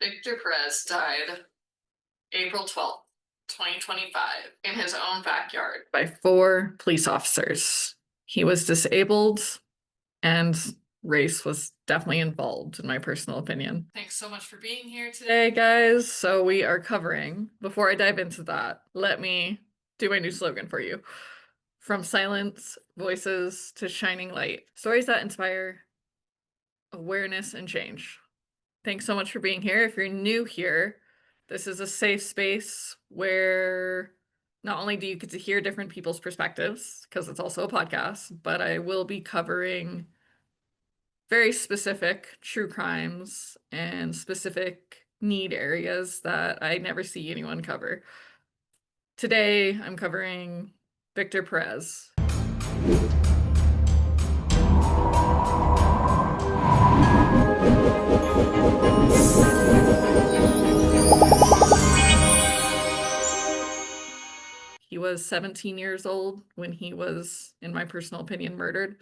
Victor Perez died April 12th, 2025, in his own backyard by 4 police officers. He was disabled, and race was definitely involved, in my personal opinion. Thanks so much for being here today, guys. So we are covering, before I dive into that, let me do my new slogan for you. From silence, voices to shining light. Stories that inspire awareness and change. Thanks so much for being here. If you're new here, this is a safe space where not only do you get to hear different people's perspectives, because it's also a podcast, but I will be covering very specific true crimes and specific need areas that I never see anyone cover. Today, I'm covering Victor Perez. He was 17 years old when he was, in my personal opinion, murdered.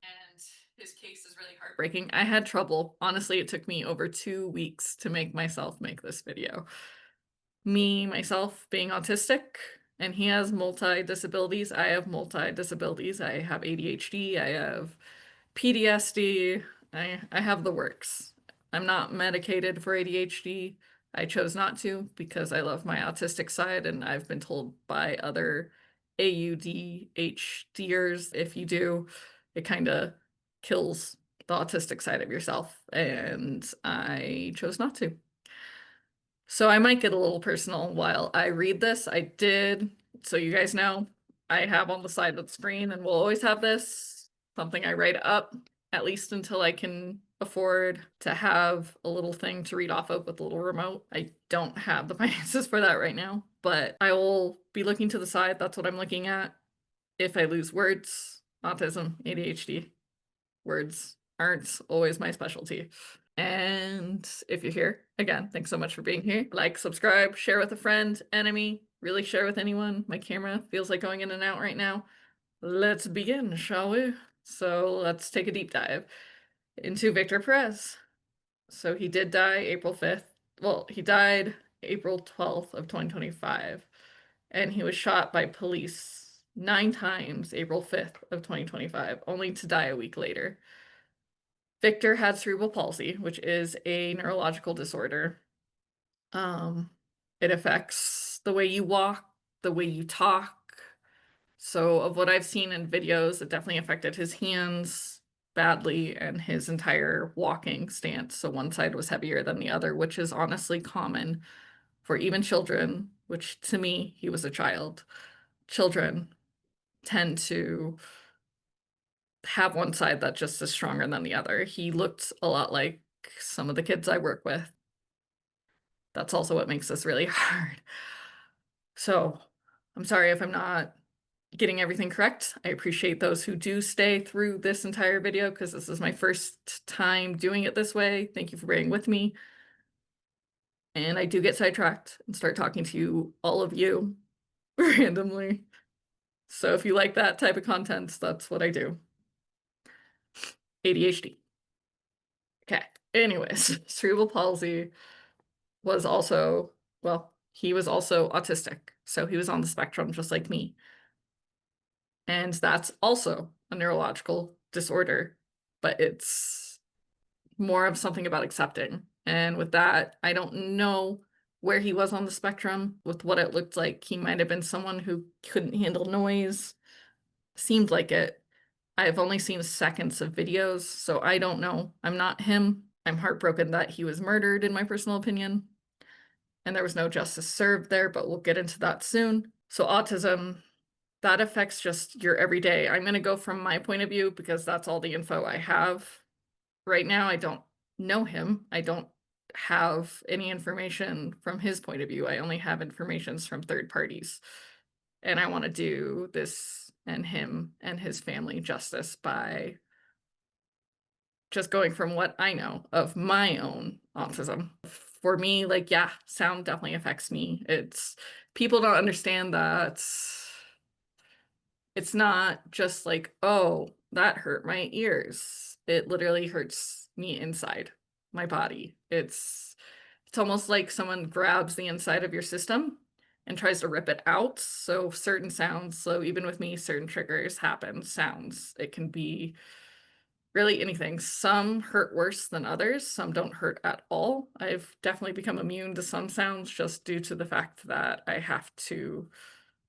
And his case is really heartbreaking. I had trouble. Honestly, it took me over 2 weeks to make myself make this video. Myself, being autistic, and he has multi-disabilities. I have multi-disabilities. I have ADHD. I have PTSD. I have the works. I'm not medicated for ADHD. I chose not to because I love my autistic side, and I've been told by other AUDHDers, if you do, it kind of kills the autistic side of yourself, and I chose not to. So I might get a little personal while I read this. I did, so you guys know, I have on the side of the screen, and we'll always have this, something I write up, at least until I can afford to have a little thing to read off of with a little remote. I don't have the finances for that right now, but I will be looking to the side. That's what I'm looking at. If I lose words, autism, ADHD, words aren't always my specialty. And if you're here, again, thanks so much for being here. Like, subscribe, share with a friend, enemy, really share with anyone. My camera feels like going in and out right now. Let's begin, shall we? So let's take a deep dive into Victor Perez. So he did die April 5th. Well, he died April 12th of 2025, and he was shot by police 9 times April 5th of 2025, only to die a week later. Victor had cerebral palsy, which is a neurological disorder. It affects the way you walk, the way you talk. So, of what I've seen in videos, it definitely affected his hands badly and his entire walking stance. So, one side was heavier than the other, which is honestly common for even children, which to me, he was a child. Children tend to have one side that just is stronger than the other. He looked a lot like some of the kids I work with. That's also what makes this really hard. So I'm sorry if I'm not getting everything correct. I appreciate those who do stay through this entire video because this is my first time doing it this way. Thank you for bearing with me. And I do get sidetracked and start talking to you, all of you, randomly. So if you like that type of content, that's what I do. ADHD. Okay. Anyways, cerebral palsy was also, well, he was also autistic. So he was on the spectrum just like me. And that's also a neurological disorder, but it's more of something about accepting. And with that, I don't know where he was on the spectrum with what it looked like. He might have been someone who couldn't handle noise. Seemed like it. I've only seen seconds of videos, so I don't know. I'm not him. I'm heartbroken that he was murdered, in my personal opinion. And there was no justice served there, but we'll get into that soon. So autism, that affects just your everyday. I'm going to go from my point of view because that's all the info I have. Right now, I don't know him. I don't have any information from his point of view. I only have information from third parties. And I want to do this and him and his family justice by just going from what I know of my own autism. For me, like, yeah, sound definitely affects me. It's people don't understand that it's not just like, oh, that hurt my ears. It literally hurts me inside my body. It's It's almost like someone grabs the inside of your system and tries to rip it out. So certain sounds, so even with me, certain triggers happen, sounds. It can be really anything. Some hurt worse than others, some don't hurt at all. I've definitely become immune to some sounds just due to the fact that I have to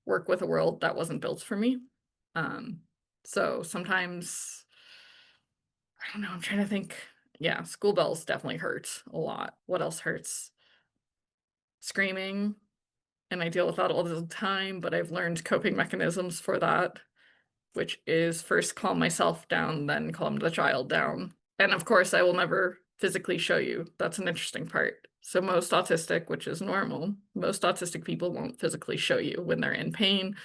work with a world that wasn't built for me. Um, so sometimes, I don't know, I'm trying to think. Yeah, school bells definitely hurt a lot. What else hurts? Screaming, and I deal with that all the time, but I've learned coping mechanisms for that, which is first calm myself down, then calm the child down. And of course, I will never physically show you. That's an interesting part. So most autistic, which is normal, most autistic people won't physically show you when they're in pain,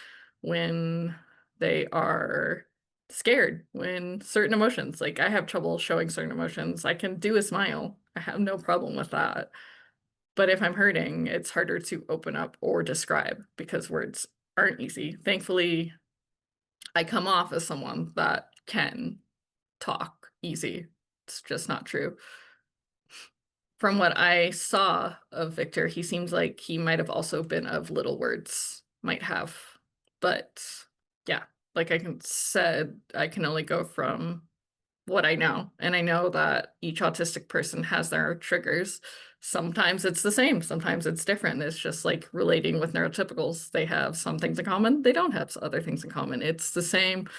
when they are scared, when certain emotions, like I have trouble showing certain emotions. I can do a smile. I have no problem with that. But if I'm hurting, it's harder to open up or describe because words aren't easy. Thankfully, I come off as someone that can talk easy. It's just not true. From what I saw of Victor, he seems like he might have also been of little words, might have. But yeah, like I can only go from what I know. And I know that each autistic person has their triggers. Sometimes it's the same, sometimes it's different. It's just like relating with neurotypicals. They have some things in common, they don't have other things in common. It's the same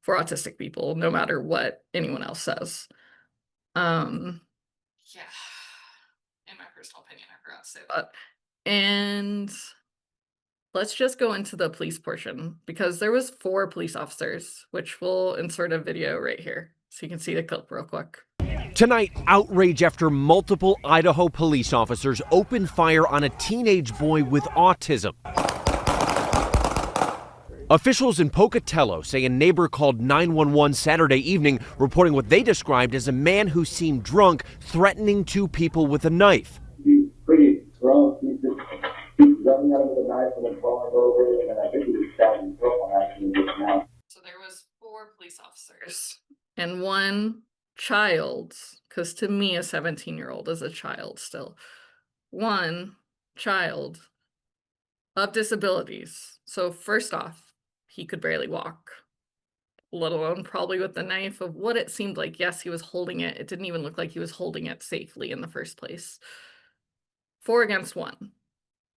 for autistic people, no matter what anyone else says. Um, yeah, in my personal opinion, I forgot to say that. And let's just go into the police portion because there was 4 police officers, which we'll insert a video right here so you can see the clip real quick. Tonight, outrage after multiple Idaho police officers opened fire on a teenage boy with autism. Officials in Pocatello say a neighbor called 911 Saturday evening reporting what they described as a man who seemed drunk threatening 2 people with a knife. He's pretty drunk. He's just running out with a knife and then falling over, and I think he was stabbing someone actually just now. So there was 4 police officers and 1 child, because to me a 17-year-old is a child still. 1 child of disabilities. So first off, he could barely walk, let alone probably with the knife of what it seemed like. Yes, he was holding it. It didn't even look like he was holding it safely in the first place. 4 against 1.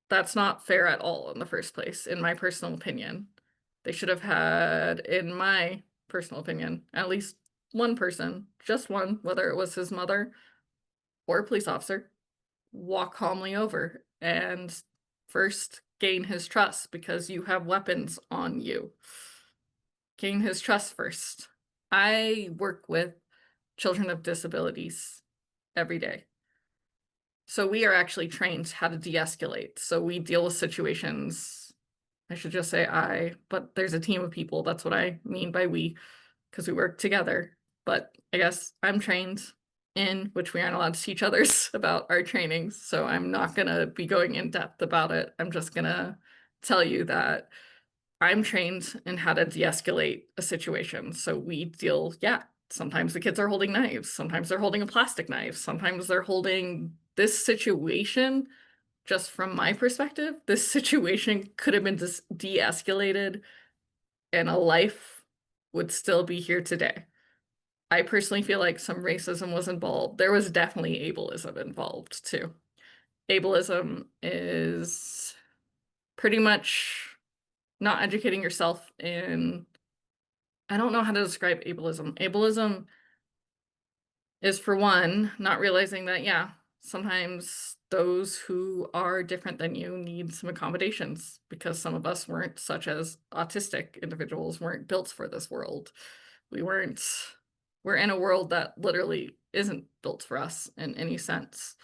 That's not fair at all in the first place, in my personal opinion. They should have had, in my personal opinion, at least one person, just one, whether it was his mother or a police officer, walk calmly over and first gain his trust because you have weapons on you. Gain his trust first. I work with children of disabilities every day. So we are actually trained how to de-escalate. So we deal with situations, I should just say I, but there's a team of people. That's what I mean by we, because we work together. But I guess I'm trained in, which we aren't allowed to teach others about our trainings. So I'm not going to be going in depth about it. I'm just going to tell you that I'm trained in how to de-escalate a situation. So we deal, yeah, sometimes the kids are holding knives. Sometimes they're holding a plastic knife. Sometimes they're holding this situation. Just from my perspective, this situation could have been de-escalated and a life would still be here today. I personally feel like some racism was involved. There was definitely ableism involved too. Ableism is pretty much not educating yourself in, I don't know how to describe ableism. Ableism is, for one, not realizing that, yeah, sometimes those who are different than you need some accommodations because some of us weren't, such as autistic individuals, weren't built for this world. We're in a world that literally isn't built for us in any sense.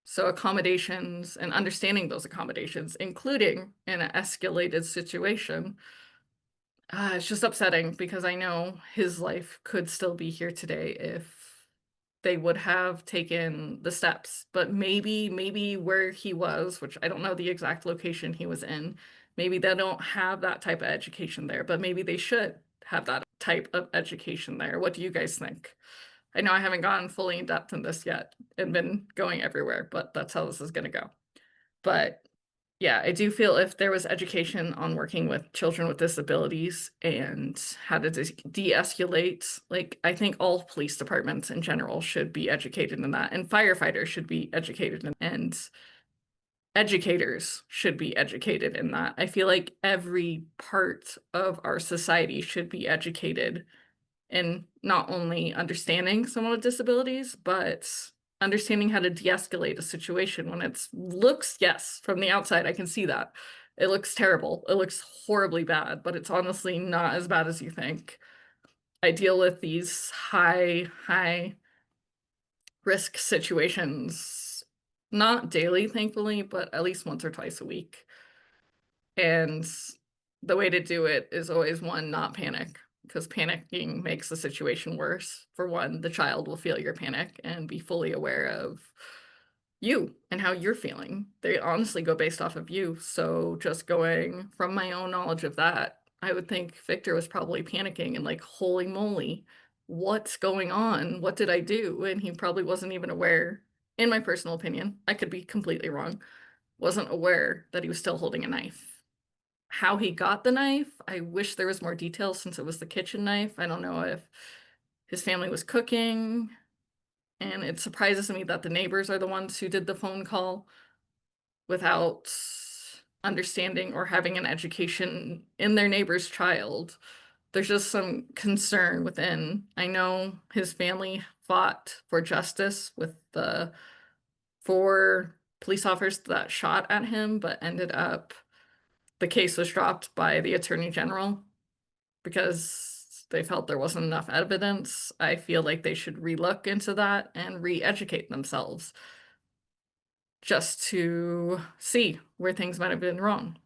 So accommodations and understanding those accommodations, including in an escalated situation, it's just upsetting because I know his life could still be here today if they would have taken the steps. But maybe where he was, which I don't know the exact location he was in, maybe they don't have that type of education there, but maybe they should have that type of education there. What do you guys think? I know I haven't gone fully in depth in this yet and been going everywhere, but that's how this is going to go. But yeah, I do feel if there was education on working with children with disabilities and how to de-escalate, like I think all police departments in general should be educated in that, and firefighters should be educated in, and educators should be educated in that. I feel like every part of our society should be educated in not only understanding someone with disabilities, but understanding how to de-escalate a situation when it looks, yes, from the outside, I can see that. It looks terrible. It looks horribly bad, but it's honestly not as bad as you think. I deal with these high risk situations, not daily, thankfully, but at least once or twice a week. And the way to do it is always one, not panic, because panicking makes the situation worse. For one, the child will feel your panic and be fully aware of you and how you're feeling. They honestly go based off of you. So just going from my own knowledge of that, I would think Victor was probably panicking and like, holy moly, what's going on? What did I do? And he probably wasn't even aware, in my personal opinion, I could be completely wrong, wasn't aware that he was still holding a knife. How he got the knife, I wish there was more details since it was the kitchen knife. I don't know if his family was cooking, and it surprises me that the neighbors are the ones who did the phone call without understanding or having an education in their neighbor's child. There's just some concern within. I know his family fought for justice with the 4 police officers that shot at him, but ended up the case was dropped by the attorney general because they felt there wasn't enough evidence. I feel like they should relook into that and re-educate themselves just to see where things might have been wrong.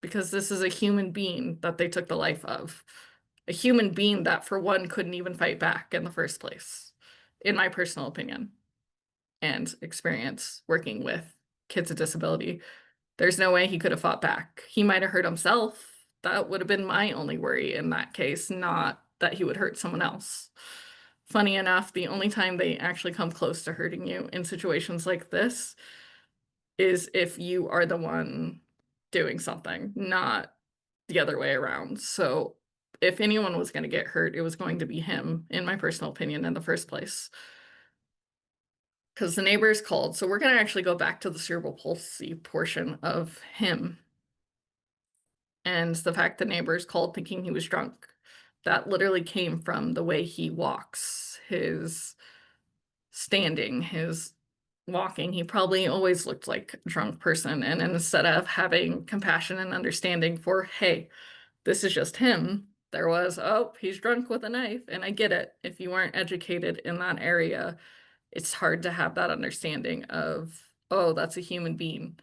Because this is a human being that they took the life of. A human being that, for one, couldn't even fight back in the first place, in my personal opinion and experience working with kids with disability. There's no way he could have fought back. He might have hurt himself. That would have been my only worry in that case, not that he would hurt someone else. Funny enough, the only time they actually come close to hurting you in situations like this is if you are the one doing something, not the other way around. So if anyone was going to get hurt, it was going to be him, in my personal opinion, in the first place. Because the neighbors called. So we're going to actually go back to the cerebral palsy portion of him. And the fact the neighbors called thinking he was drunk. That literally came from the way he walks, his standing, his walking. He probably always looked like a drunk person. And instead of having compassion and understanding for, hey, this is just him, there was, oh, he's drunk with a knife. And I get it. If you weren't educated in that area, it's hard to have that understanding of, oh, that's a human being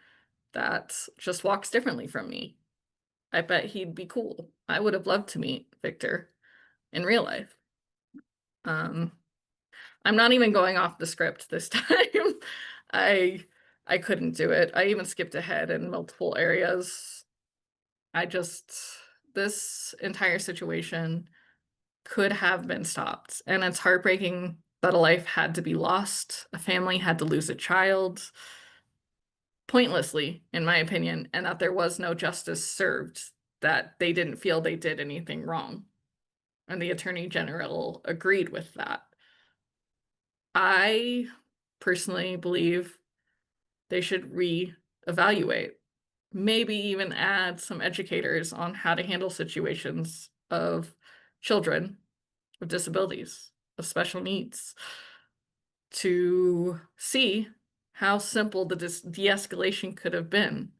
that just walks differently from me. I bet he'd be cool. I would have loved to meet Victor in real life. Um, I'm not even going off the script this time. I I couldn't do it. I even skipped ahead in multiple areas. I just this entire situation could have been stopped. And it's heartbreaking that a life had to be lost. A family had to lose a child pointlessly, in my opinion, and that there was no justice served, that they didn't feel they did anything wrong. And the attorney general agreed with that. I personally believe they should re-evaluate, maybe even add some educators on how to handle situations of children with disabilities, of special needs, to see how simple the de-escalation could have been.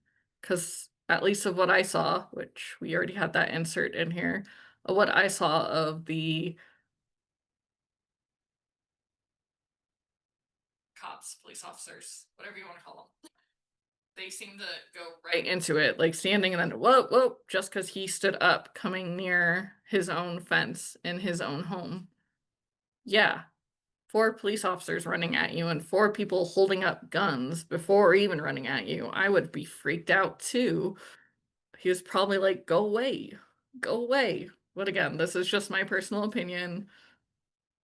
Because at least of what I saw, which we already had that insert in here, of what I saw of the cops, police officers, whatever you want to call them, they seem to go right into it, like standing and then whoa, whoa, just because he stood up, coming near his own fence in his own home. Yeah, 4 police officers running at you and 4 people holding up guns before even running at you. I would be freaked out too. He was probably like, go away, go away. But again, this is just my personal opinion.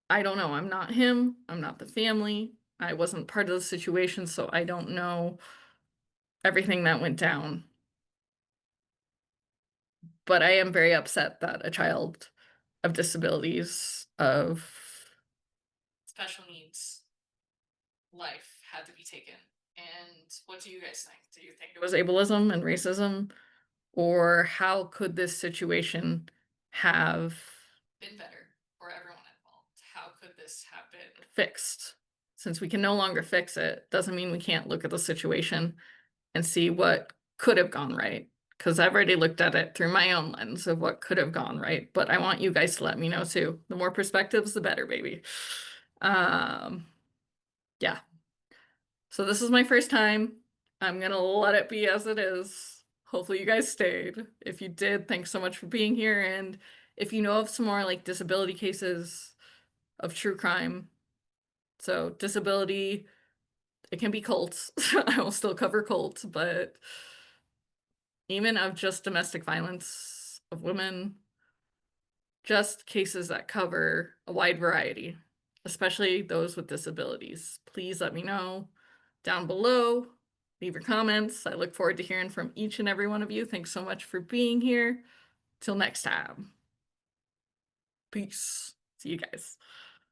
I don't know. I'm not him. I'm not the family. I wasn't part of the situation, so I don't know everything that went down. But I am very upset that a child of disabilities, of special needs life had to be taken. And what do you guys think? Do you think it was ableism and racism? Or how could this situation have been better for everyone involved? How could this have been fixed? Since we can no longer fix it, doesn't mean we can't look at the situation and see what could have gone right. Because I've already looked at it through my own lens of what could have gone right. But I want you guys to let me know too. The more perspectives, the better, baby. Yeah. So this is my first time. I'm gonna let it be as it is. Hopefully you guys stayed. If you did, thanks so much for being here. And if you know of some more like disability cases of true crime, so disability, it can be cults. I will still cover cults, but even of just domestic violence of women, just cases that cover a wide variety, especially those with disabilities. Please let me know down below. Leave your comments. I look forward to hearing from each and every one of you. Thanks so much for being here. Till next time. Peace. See you guys.